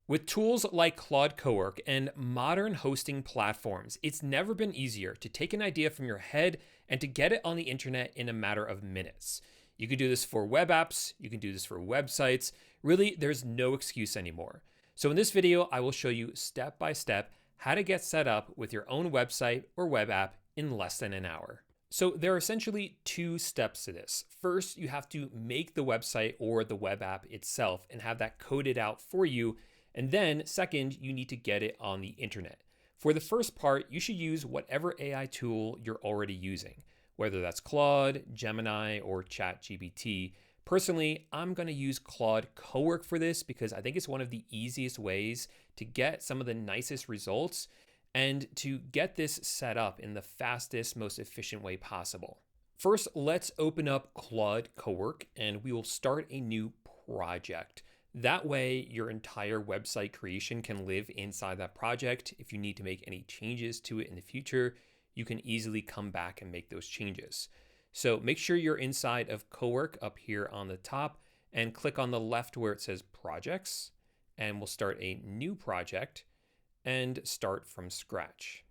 With tools like Claude Cowork and modern hosting platforms, it's never been easier to take an idea from your head and to get it on the internet in a matter of minutes. You can do this for web apps, you can do this for websites. Really, there's no excuse anymore. So in this video, I will show you step by step how to get set up with your own website or web app in less than an hour. So there are essentially two steps to this. First, you have to make the website or the web app itself and have that coded out for you. And then second, you need to get it on the internet. For the first part, you should use whatever AI tool you're already using, whether that's Claude, Gemini, or ChatGPT. Personally, I'm going to use Claude Cowork for this because I think it's one of the easiest ways to get some of the nicest results and to get this set up in the fastest, most efficient way possible. First, let's open up Claude Cowork and we will start a new project. That way, your entire website creation can live inside that project. If you need to make any changes to it in the future, you can easily come back and make those changes. So make sure you're inside of Cowork up here on the top and click on the left where it says projects, and we'll start a new project and start from scratch.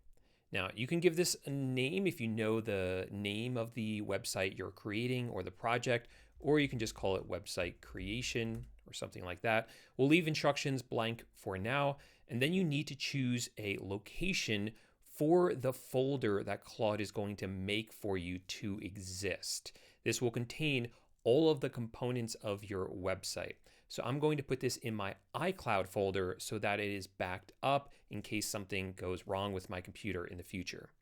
Now, you can give this a name if you know the name of the website you're creating or the project, or you can just call it website creation or something like that. We'll leave instructions blank for now, and then you need to choose a location for the folder that Claude is going to make for you to exist. This will contain all of the components of your website. So I'm going to put this in my iCloud folder so that it is backed up in case something goes wrong with my computer in the future.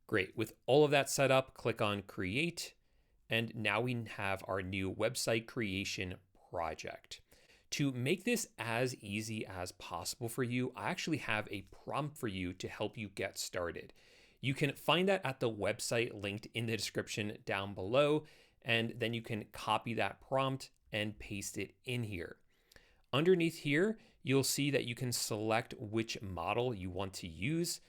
Great, with all of that set up, click on Create, and now we have our new website creation project. To make this as easy as possible for you, I actually have a prompt for you to help you get started. You can find that at the website linked in the description down below, and then you can copy that prompt and paste it in here. Underneath here, you'll see that you can select which model you want to use.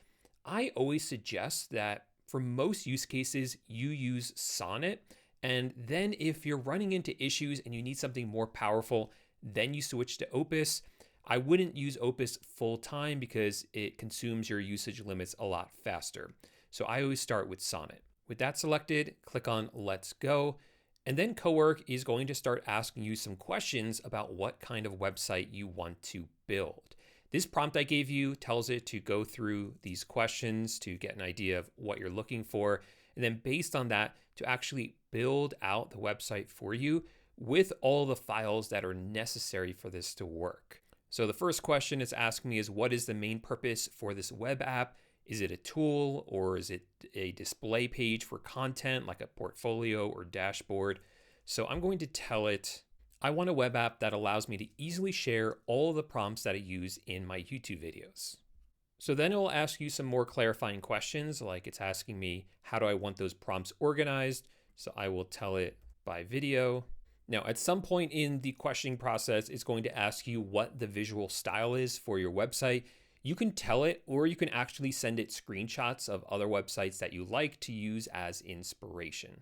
I always suggest that for most use cases, you use Sonnet, and then if you're running into issues and you need something more powerful, then you switch to Opus. I wouldn't use Opus full time because it consumes your usage limits a lot faster. So I always start with Sonnet. With that selected, click on Let's Go. And then Cowork is going to start asking you some questions about what kind of website you want to build. This prompt I gave you tells it to go through these questions to get an idea of what you're looking for. And then based on that, to actually build out the website for you with all the files that are necessary for this to work. So the first question it's asking me is, what is the main purpose for this web app? Is it a tool or is it a display page for content like a portfolio or dashboard? So I'm going to tell it, I want a web app that allows me to easily share all of the prompts that I use in my YouTube videos. So then it will ask you some more clarifying questions, like it's asking me, how do I want those prompts organized? So I will tell it by video. Now, at some point in the questioning process, it's going to ask you what the visual style is for your website. You can tell it, or you can actually send it screenshots of other websites that you like to use as inspiration.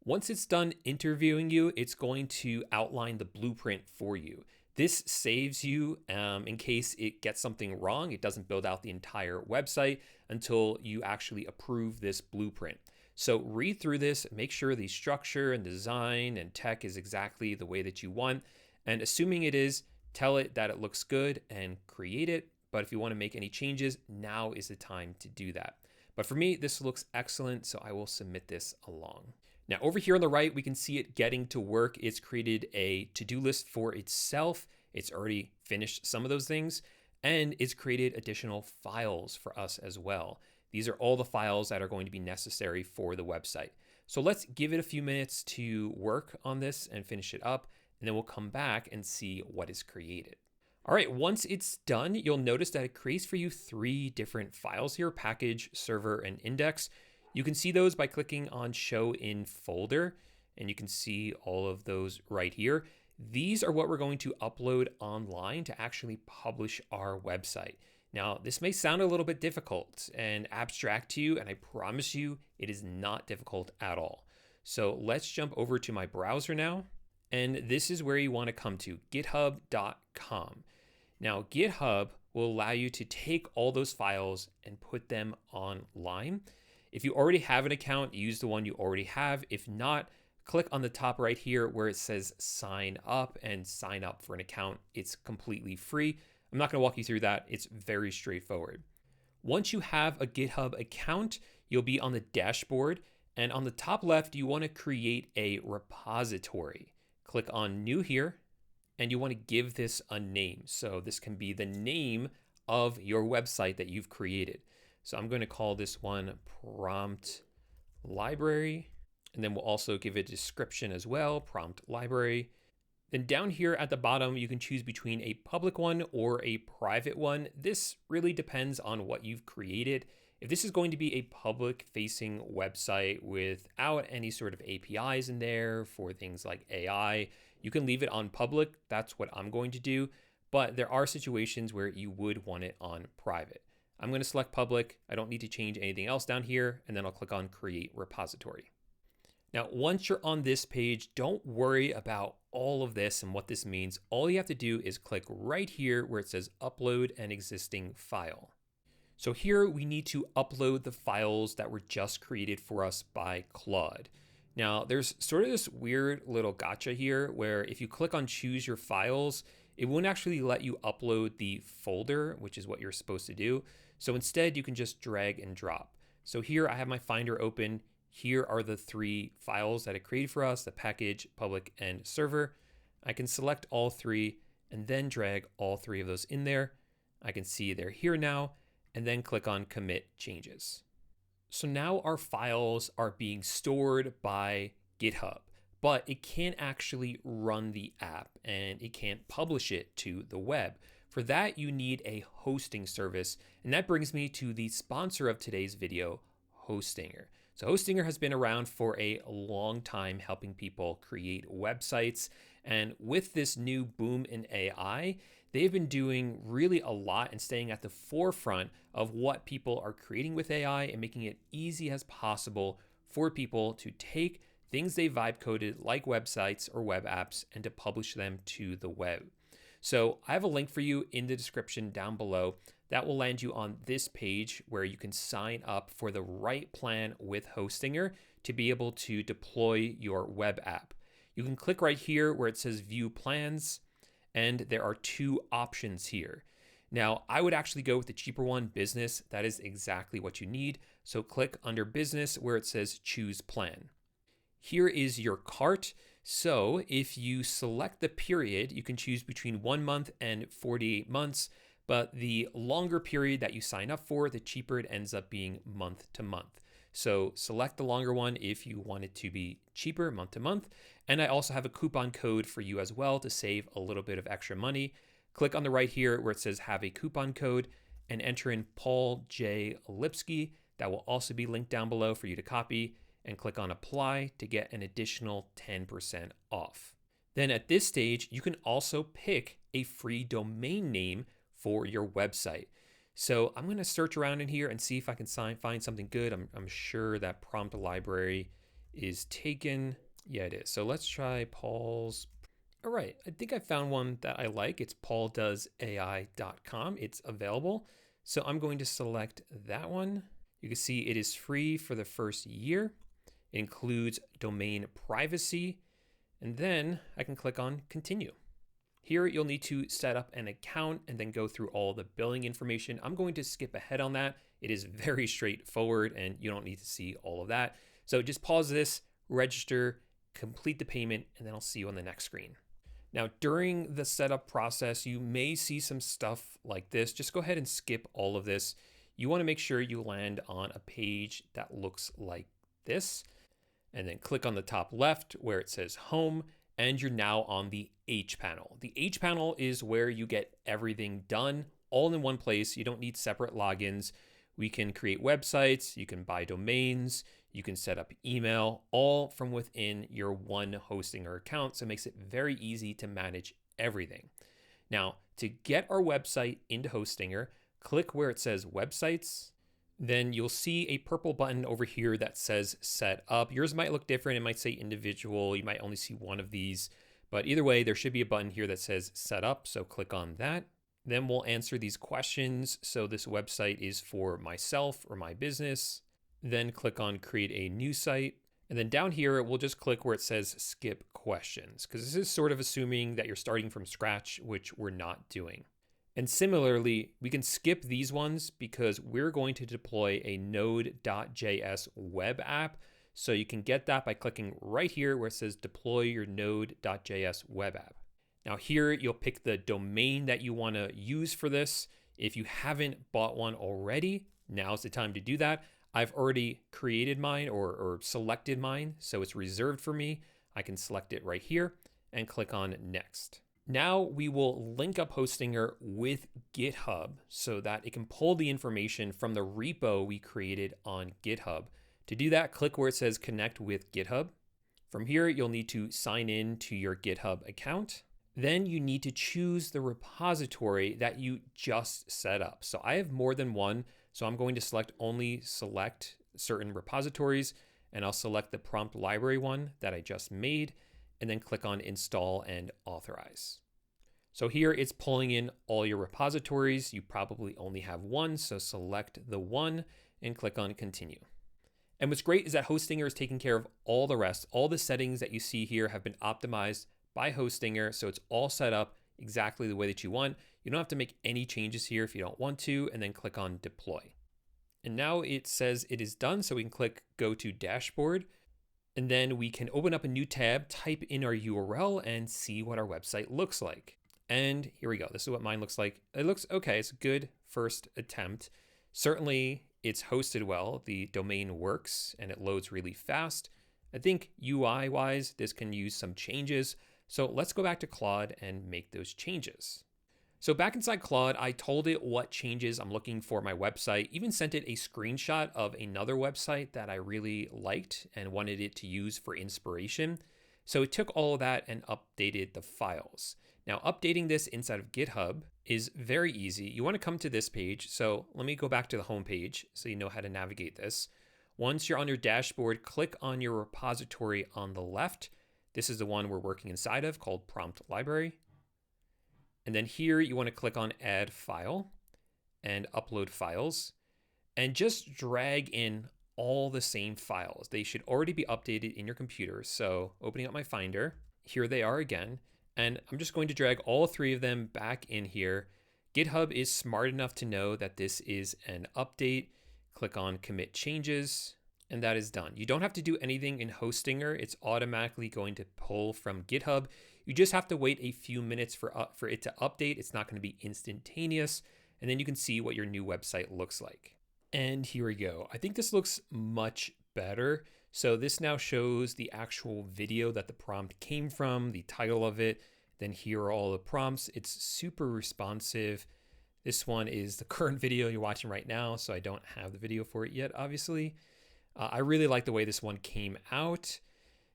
Once it's done interviewing you, it's going to outline the blueprint for you. This saves you in case it gets something wrong. It doesn't build out the entire website until you actually approve this blueprint. So read through this, make sure the structure and design and tech is exactly the way that you want. And assuming it is, tell it that it looks good and create it. But if you want to make any changes, now is the time to do that. But for me, this looks excellent, so I will submit this along. Now over here on the right, we can see it getting to work. It's created a to-do list for itself. It's already finished some of those things, and it's created additional files for us as well. These are all the files that are going to be necessary for the website. So let's give it a few minutes to work on this and finish it up, and then we'll come back and see what is created. All right, once it's done, you'll notice that it creates for you 3 different files here: package, server, and index. You can see those by clicking on Show in Folder, and you can see all of those right here. These are what we're going to upload online to actually publish our website. Now, this may sound a little bit difficult and abstract to you, and I promise you it is not difficult at all. So let's jump over to my browser now, and this is where you want to come to, github.com. Now, GitHub will allow you to take all those files and put them online. If you already have an account, use the one you already have. If not, click on the top right here where it says sign up and sign up for an account. It's completely free. I'm not going to walk you through that. It's very straightforward. Once you have a GitHub account, you'll be on the dashboard, and on the top left, you want to create a repository. Click on new here, and you want to give this a name. So this can be the name of your website that you've created. So I'm going to call this one prompt library. And then we'll also give it a description as well, prompt library. Then down here at the bottom, you can choose between a public one or a private one. This really depends on what you've created. If this is going to be a public facing website without any sort of APIs in there for things like AI, you can leave it on public. That's what I'm going to do. But there are situations where you would want it on private. I'm going to select public. I don't need to change anything else down here. And then I'll click on create repository. Now, once you're on this page, don't worry about all of this and what this means. All you have to do is click right here where it says upload an existing file. So here we need to upload the files that were just created for us by Claude. Now, there's sort of this weird little gotcha here where if you click on choose your files, it won't actually let you upload the folder, which is what you're supposed to do. So instead, you can just drag and drop. So here I have my Finder open. Here are the 3 files that it created for us, the package, public, and server. I can select all 3 and then drag all 3 of those in there. I can see they're here now, and then click on commit changes. So now our files are being stored by GitHub, but it can't actually run the app and it can't publish it to the web. For that, you need a hosting service. And that brings me to the sponsor of today's video, Hostinger. So Hostinger has been around for a long time helping people create websites. And with this new boom in AI, they've been doing really a lot and staying at the forefront of what people are creating with AI and making it easy as possible for people to take things they vibe coded like websites or web apps and to publish them to the web. So I have a link for you in the description down below that will land you on this page where you can sign up for the right plan with Hostinger to be able to deploy your web app. You can click right here where it says view plans, and there are 2 options here. Now, I would actually go with the cheaper one, business. That is exactly what you need. So click under business where it says choose plan. Here is your cart. So if you select the period, you can choose between 1 month and 48 months. But the longer period that you sign up for, the cheaper it ends up being month to month. So select the longer one if you want it to be cheaper month to month. And I also have a coupon code for you as well to save a little bit of extra money. Click on the right here where it says have a coupon code and enter in PAULJLIPSKY. That will also be linked down below for you to copy, and click on apply to get an additional 10% off. Then at this stage, you can also pick a free domain name for your website. So I'm going to search around in here and see if I can find something good. I'm sure that prompt library is taken. Yeah, it is. So let's try Paul's. All right, I think I found one that I like. It's pauldoesai.com. It's available. So I'm going to select that one. You can see it is free for the first year. It includes domain privacy. And then I can click on continue. Here you'll need to set up an account and then go through all the billing information. I'm going to skip ahead on that. It is very straightforward and you don't need to see all of that. So just pause this, register, complete the payment, and then I'll see you on the next screen. Now, during the setup process, you may see some stuff like this. Just go ahead and skip all of this. You want to make sure you land on a page that looks like this, and then click on the top left where it says home, and you're now on the H panel. The H panel is where you get everything done all in one place. You don't need separate logins. We can create websites, you can buy domains, you can set up email, all from within your one Hostinger account. So it makes it very easy to manage everything. Now, to get our website into Hostinger, click where it says websites. Then you'll see a purple button over here that says set up. Yours might look different. It might say individual. You might only see one of these, but either way, there should be a button here that says set up. So click on that. Then we'll answer these questions. So this website is for myself or my business. Then click on create a new site. And then down here, we'll just click where it says skip questions, because this is sort of assuming that you're starting from scratch, which we're not doing. And similarly, we can skip these ones because we're going to deploy a Node.js web app. So you can get that by clicking right here where it says deploy your Node.js web app. Now here, you'll pick the domain that you want to use for this. If you haven't bought one already, now's the time to do that. I've already created mine or selected mine, so it's reserved for me. I can select it right here and click on next. Now we will link up Hostinger with GitHub so that it can pull the information from the repo we created on GitHub. To do that, click where it says connect with GitHub. From here, you'll need to sign in to your GitHub account. Then you need to choose the repository that you just set up. So I have more than one, so I'm going to select certain repositories, and I'll select the prompt library one that I just made, and then click on install and authorize. So here it's pulling in all your repositories. You probably only have one, so select the one and click on continue. And what's great is that Hostinger is taking care of all the rest. All the settings that you see here have been optimized by Hostinger, so it's all set up exactly the way that you want. You don't have to make any changes here if you don't want to, and then click on deploy. And now it says it is done, so we can click go to dashboard, and then we can open up a new tab, type in our URL, and see what our website looks like. And here we go. This is what mine looks like. It looks okay. It's a good first attempt. Certainly it's hosted well. The domain works and it loads really fast. I think UI wise, this can use some changes. So let's go back to Claude and make those changes. So back inside Claude, I told it what changes I'm looking for my website, even sent it a screenshot of another website that I really liked and wanted it to use for inspiration. So it took all of that and updated the files. Now, updating this inside of GitHub is very easy. You want to come to this page. So let me go back to the home page so you know how to navigate this. Once you're on your dashboard, click on your repository on the left. This is the one we're working inside of called prompt library. And then here you want to click on add file and upload files and just drag in all the same files. They should already be updated in your computer. So opening up my Finder, here they are again. And I'm just going to drag all three of them back in here. GitHub is smart enough to know that this is an update. Click on commit changes, and that is done. You don't have to do anything in Hostinger. It's automatically going to pull from GitHub. You just have to wait a few minutes for it to update. It's not going to be instantaneous. And then you can see what your new website looks like. And here we go. I think this looks much better. So this now shows the actual video that the prompt came from, the title of it. Then here are all the prompts. It's super responsive. This one is the current video you're watching right now, so I don't have the video for it yet, obviously. I really like the way this one came out.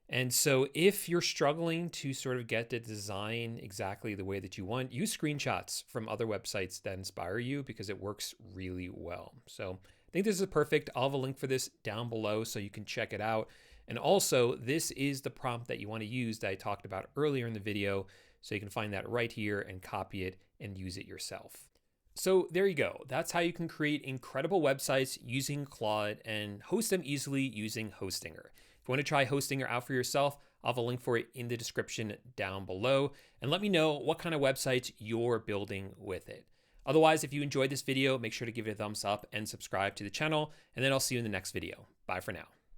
And so if you're struggling to sort of get the design exactly the way that you want, use screenshots from other websites that inspire you because it works really well. So I think this is perfect. I'll have a link for this down below so you can check it out. And also, this is the prompt that you want to use that I talked about earlier in the video. So you can find that right here and copy it and use it yourself. So there you go. That's how you can create incredible websites using Claude and host them easily using Hostinger. If you want to try Hostinger out for yourself, I'll have a link for it in the description down below. And let me know what kind of websites you're building with it. Otherwise, if you enjoyed this video, make sure to give it a thumbs up and subscribe to the channel. And then I'll see you in the next video. Bye for now.